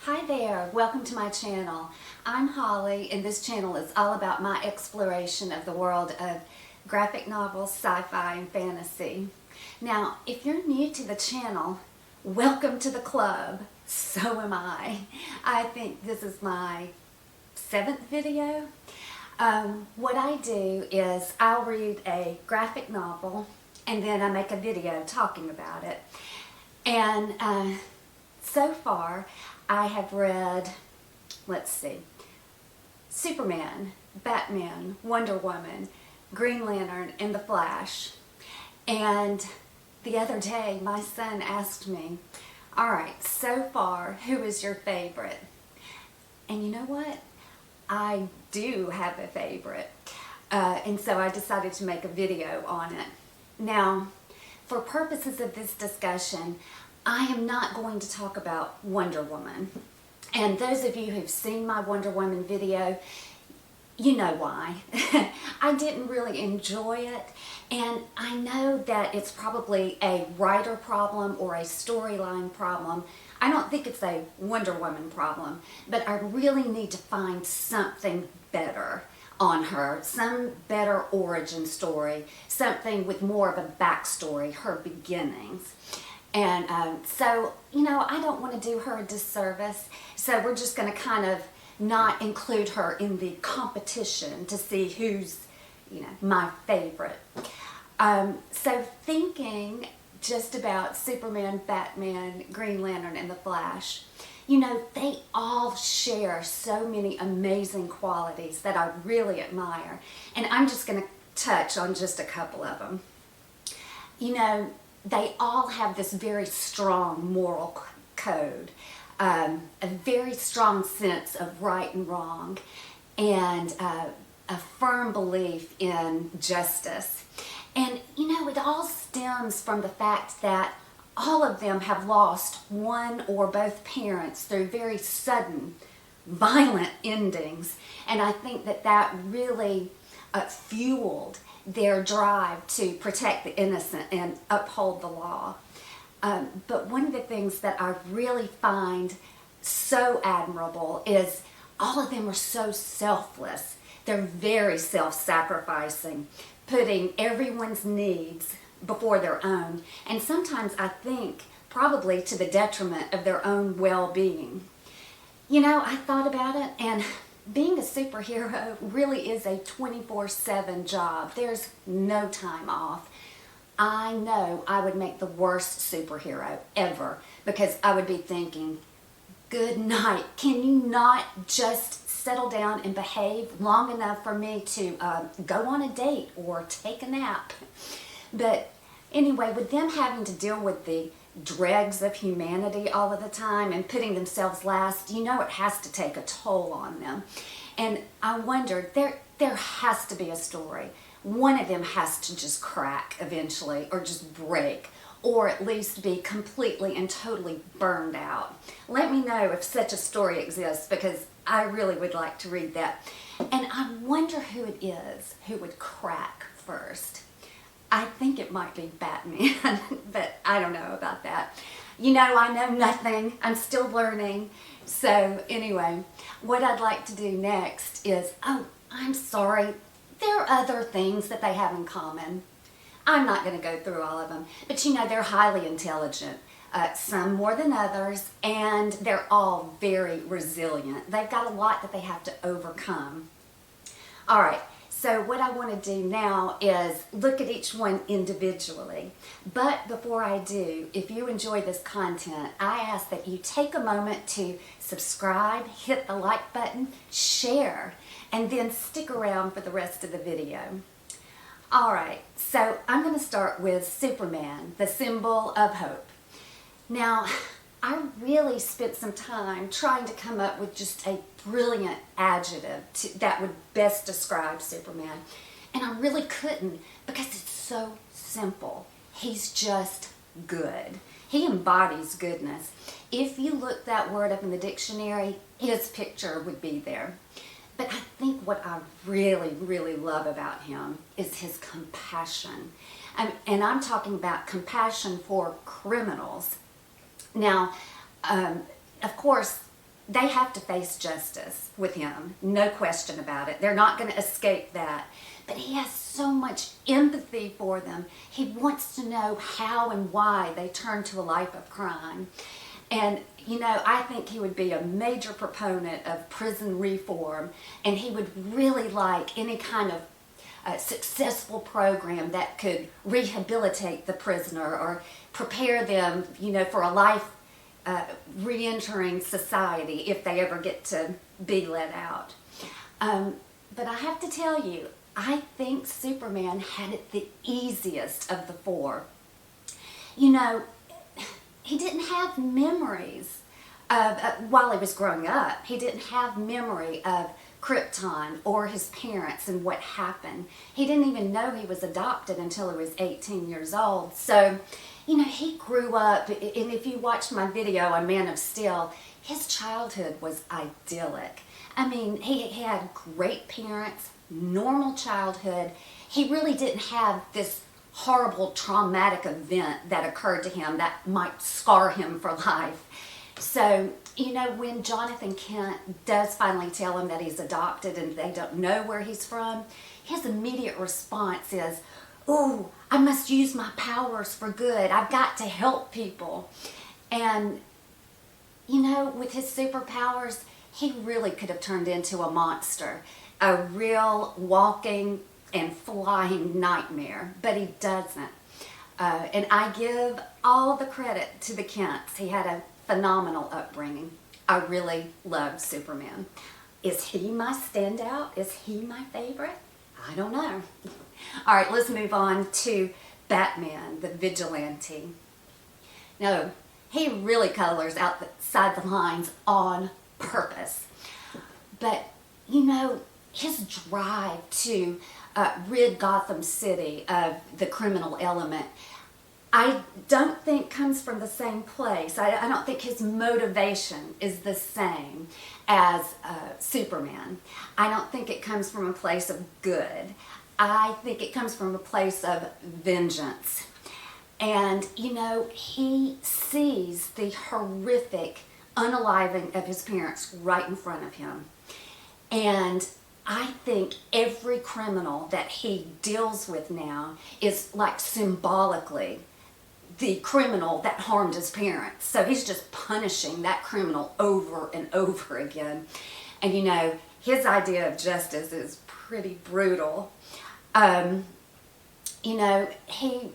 Hi there, welcome to my channel. I'm Holly and this channel is all about my exploration of the world of graphic novels, sci-fi, and fantasy. Now, if you're new to the channel, welcome to the club. So am I. I think this is my 7th video. What I do is I'll read a graphic novel and then I make a video talking about it. And so far, I have read, Superman, Batman, Wonder Woman, Green Lantern, and The Flash. And the other day, my son asked me, all right, so far, who is your favorite? And you know what? I do have a favorite. And so I decided to make a video on it. Now, for purposes of this discussion, I am not going to talk about Wonder Woman. And those of you who've seen my Wonder Woman video, you know why. I didn't really enjoy it, and I know that it's probably a writer problem or a storyline problem. I don't think it's a Wonder Woman problem, but I really need to find something better on her, some better origin story, something with more of a backstory, her beginnings. And so, you know, I don't want to do her a disservice, so we're just going to kind of not include her in the competition to see who's, you know, my favorite. So thinking just about Superman, Batman, Green Lantern, and The Flash, you know, they all share so many amazing qualities that I really admire. And I'm just going to touch on just a couple of them. You know, they all have this very strong moral code, a very strong sense of right and wrong, and a firm belief in justice. And, you know, it all stems from the fact that all of them have lost one or both parents through very sudden, violent endings. And I think that that really fueled their drive to protect the innocent and uphold the law. But one of the things that I really find so admirable is all of them are so selfless. They're very self-sacrificing, putting everyone's needs before their own, and sometimes I think probably to the detriment of their own well-being. You know, I thought about it, and being a superhero really is a 24/7 job. There's no time off. I know I would make the worst superhero ever because I would be thinking, good night, can you not just settle down and behave long enough for me to go on a date or take a nap? But anyway, with them having to deal with the dregs of humanity all of the time and putting themselves last, you know it has to take a toll on them. And I wondered, there has to be a story. One of them has to just crack eventually, or just break, or at least be completely and totally burned out. Let me know if such a story exists, because I really would like to read that. And I wonder who it is who would crack first. I think it might be Batman, but I don't know about that. You know, I know nothing. I'm still learning. So anyway, what I'd like to do next is, oh, I'm sorry, there are other things that they have in common. I'm not going to go through all of them, but you know, they're highly intelligent, some more than others, and they're all very resilient. They've got a lot that they have to overcome. All right. So what I want to do now is look at each one individually. But before I do, if you enjoy this content, I ask that you take a moment to subscribe, hit the like button, share, and then stick around for the rest of the video. All right, so I'm going to start with Superman, the symbol of hope. Now, I really spent some time trying to come up with just a brilliant adjective that would best describe Superman. And I really couldn't, because it's so simple. He's just good. He embodies goodness. If you look that word up in the dictionary, his picture would be there. But I think what I really, really love about him is his compassion. And I'm talking about compassion for criminals. Now, of course, they have to face justice with him, no question about it. They're not going to escape that. But he has so much empathy for them. He wants to know how and why they turn to a life of crime. And, you know, I think he would be a major proponent of prison reform, and he would really like any kind of successful program that could rehabilitate the prisoner or prepare them, you know, for a life re-entering society if they ever get to be let out. But I have to tell you, I think Superman had it the easiest of the four. You know, he didn't have memories of, while he was growing up, he didn't have memory of Krypton or his parents and what happened. He didn't even know he was adopted until he was 18 years old. So, you know, he grew up, and if you watch my video on Man of Steel, his childhood was idyllic. I mean, he had great parents, normal childhood. He really didn't have this horrible traumatic event that occurred to him that might scar him for life. So, you know, when Jonathan Kent does finally tell him that he's adopted and they don't know where he's from, his immediate response is, "Ooh, I must use my powers for good. I've got to help people." And, you know, with his superpowers, he really could have turned into a monster, a real walking and flying nightmare, but he doesn't. And I give all the credit to the Kents. He had a phenomenal upbringing. I really love Superman. Is he my standout? Is he my favorite? I don't know. All right, let's move on to Batman, the vigilante. No, he really colors outside the lines on purpose. But, you know, his drive to rid Gotham City of the criminal element, I don't think comes from the same place. I don't think his motivation is the same as Superman. I don't think it comes from a place of good. I think it comes from a place of vengeance. And, you know, he sees the horrific unaliving of his parents right in front of him. And I think every criminal that he deals with now is like symbolically the criminal that harmed his parents. So he's just punishing that criminal over and over again. And you know, his idea of justice is pretty brutal. You know, he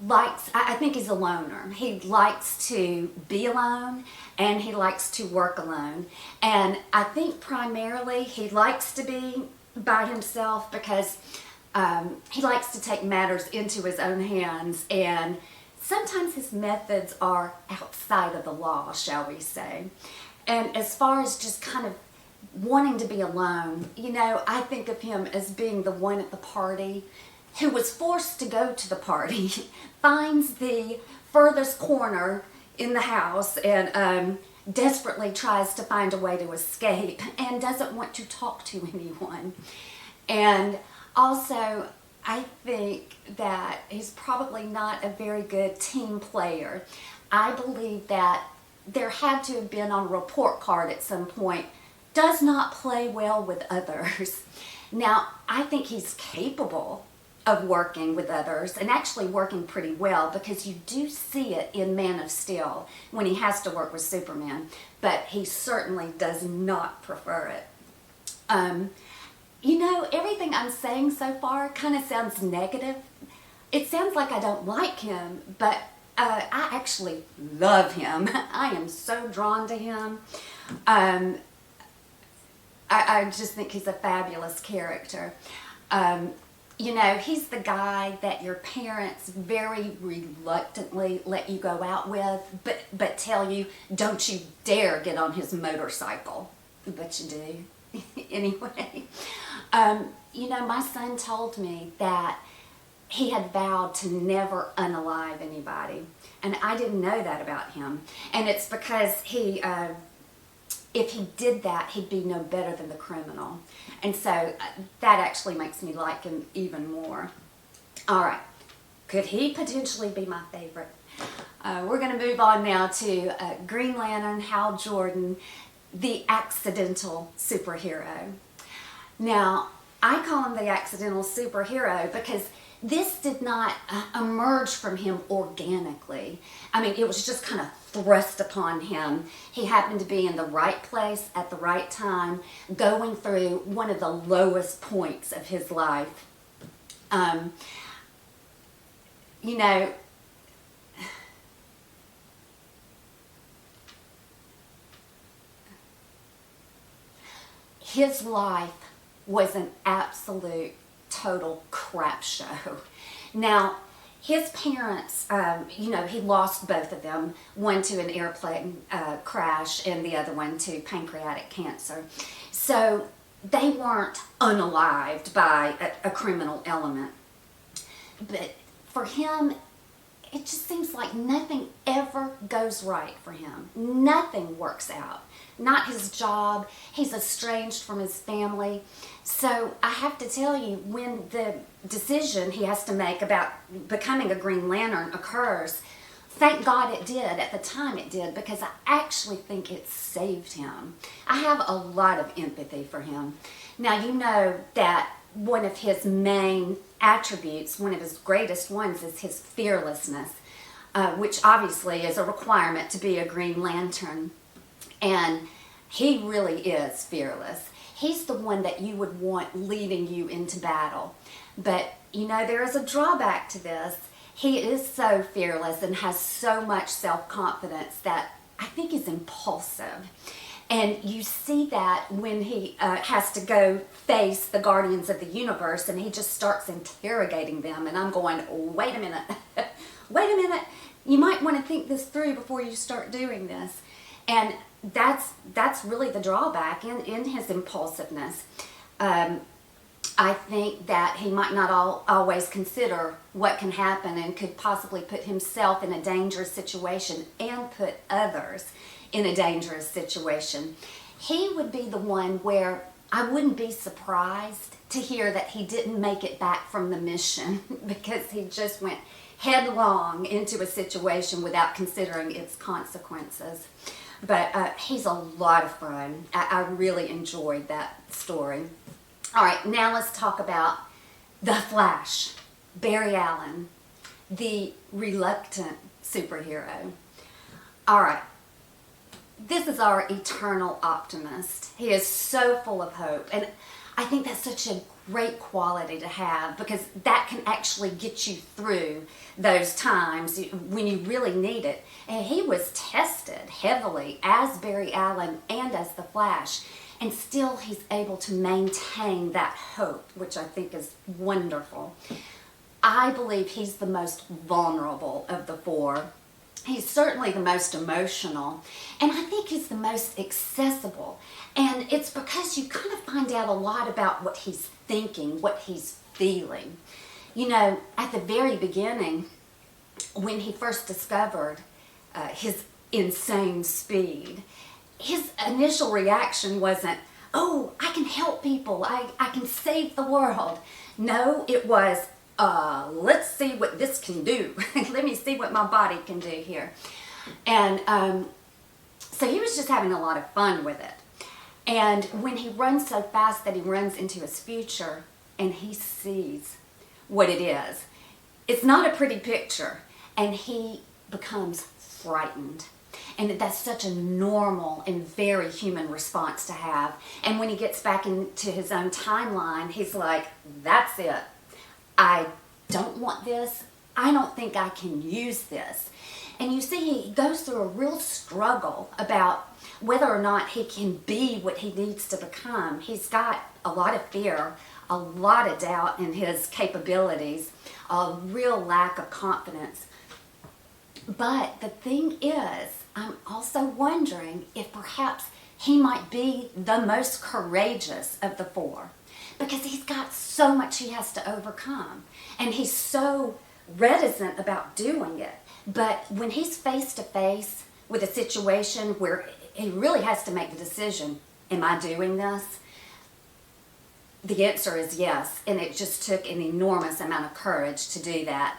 likes, I think he's a loner. He likes to be alone and he likes to work alone. And I think primarily he likes to be by himself because he likes to take matters into his own hands, and sometimes his methods are outside of the law, shall we say. And as far as just kind of wanting to be alone, you know, I think of him as being the one at the party who was forced to go to the party, finds the furthest corner in the house and desperately tries to find a way to escape and doesn't want to talk to anyone. And also, I think that he's probably not a very good team player. I believe that there had to have been on a report card at some point, does not play well with others. Now, I think he's capable of working with others and actually working pretty well, because you do see it in Man of Steel when he has to work with Superman, but he certainly does not prefer it. You know, everything I'm saying so far kind of sounds negative. It sounds like I don't like him, but I actually love him. I am so drawn to him. I just think he's a fabulous character. You know, he's the guy that your parents very reluctantly let you go out with, but tell you, don't you dare get on his motorcycle. But you do. Anyway, you know, my son told me that he had vowed to never unalive anybody, and I didn't know that about him. And it's because he, if he did that, he'd be no better than the criminal. And so that actually makes me like him even more. All right, could he potentially be my favorite? We're going to move on now to Green Lantern, Hal Jordan. the accidental superhero. Now, I call him the accidental superhero because this did not emerge from him organically. I mean, it was just kind of thrust upon him. He happened to be in the right place at the right time, going through one of the lowest points of his life. You know, his life was an absolute total crap show. Now, his parents, you know, he lost both of them, one to an airplane crash and the other one to pancreatic cancer. So they weren't unalived by a criminal element. But for him, it just seems like nothing ever goes right for him. Nothing works out. Not his job. He's estranged from his family. So I have to tell you, when the decision he has to make about becoming a Green Lantern occurs, thank God it did at the time it did, because I actually think it saved him. I have a lot of empathy for him. Now, you know that one of his main attributes, one of his greatest ones, is his fearlessness, which obviously is a requirement to be a Green Lantern. And he really is fearless. He's the one that you would want leading you into battle. But, you know, there is a drawback to this. He is so fearless and has so much self-confidence that I think he's impulsive. And you see that when he has to go face the Guardians of the Universe, and he just starts interrogating them. And I'm going, wait a minute. Wait a minute. You might want to think this through before you start doing this. And that's really the drawback in his impulsiveness. I think that he might not always consider what can happen and could possibly put himself in a dangerous situation and put others in a dangerous situation. He would be the one where I wouldn't be surprised to hear that he didn't make it back from the mission because he just went headlong into a situation without considering its consequences. But he's a lot of fun. I really enjoyed that story. All right, now let's talk about The Flash, Barry Allen, the reluctant superhero. All right, this is our eternal optimist. He is so full of hope, and I think that's such a great quality to have, because that can actually get you through those times when you really need it. And he was tested heavily as Barry Allen and as the Flash, and still he's able to maintain that hope, which I think is wonderful. I believe he's the most vulnerable of the four. He's certainly the most emotional, and I think he's the most accessible. And it's because you kind of find out a lot about what he's thinking, what he's feeling. You know, at the very beginning, when he first discovered his insane speed, his initial reaction wasn't, oh, I can help people, I can save the world. No, it was, let's see what this can do. Let me see what my body can do here. And so he was just having a lot of fun with it. And when he runs so fast that he runs into his future and he sees what it is, it's not a pretty picture. And he becomes frightened. And that's such a normal and very human response to have. And when he gets back into his own timeline, he's like, that's it. I don't want this. I don't think I can use this. And you see, he goes through a real struggle about whether or not he can be what he needs to become. He's got a lot of fear, a lot of doubt in his capabilities, a real lack of confidence. But the thing is, I'm also wondering if perhaps he might be the most courageous of the four, because he's got so much he has to overcome, and he's so reticent about doing it. But when he's face to face with a situation where he really has to make the decision, am I doing this? The answer is yes, and it just took an enormous amount of courage to do that.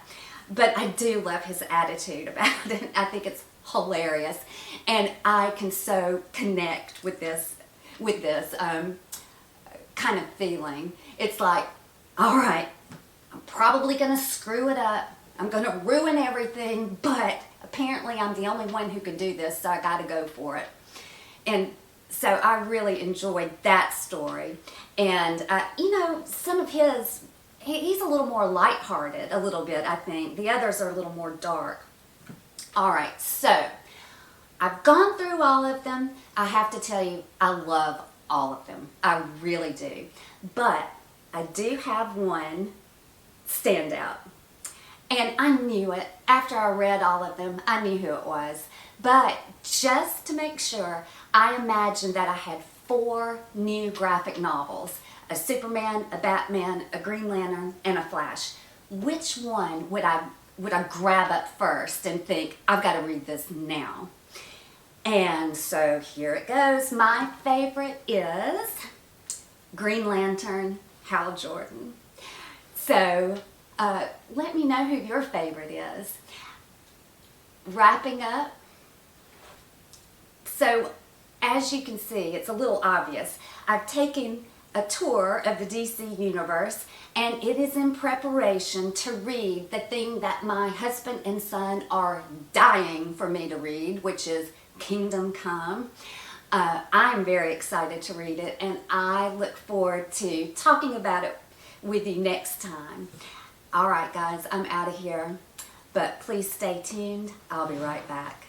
But I do love his attitude about it. I think it's hilarious, and I can so connect with this kind of feeling. It's like, all right, I'm probably gonna screw it up. I'm gonna ruin everything, but apparently I'm the only one who can do this, so I gotta go for it. And so I really enjoyed that story. And, some of his, he's a little more lighthearted, a little bit, I think. The others are a little more dark. All right, so I've gone through all of them. I have to tell you, I love all of them. I really do. But I do have one standout. And I knew it. After I read all of them, I knew who it was. But just to make sure, I imagined that I had 4 new graphic novels. A Superman, a Batman, a Green Lantern, and a Flash. Which one would I grab up first and think, I've got to read this now? And so here it goes. My favorite is Green Lantern, Hal Jordan. So let me know who your favorite is. Wrapping up. So as you can see, it's a little obvious. I've taken a tour of the DC universe, and it is in preparation to read the thing that my husband and son are dying for me to read, which is Kingdom Come. I'm very excited to read it, and I look forward to talking about it with you next time. All right, guys, I'm out of here, but please stay tuned. I'll be right back.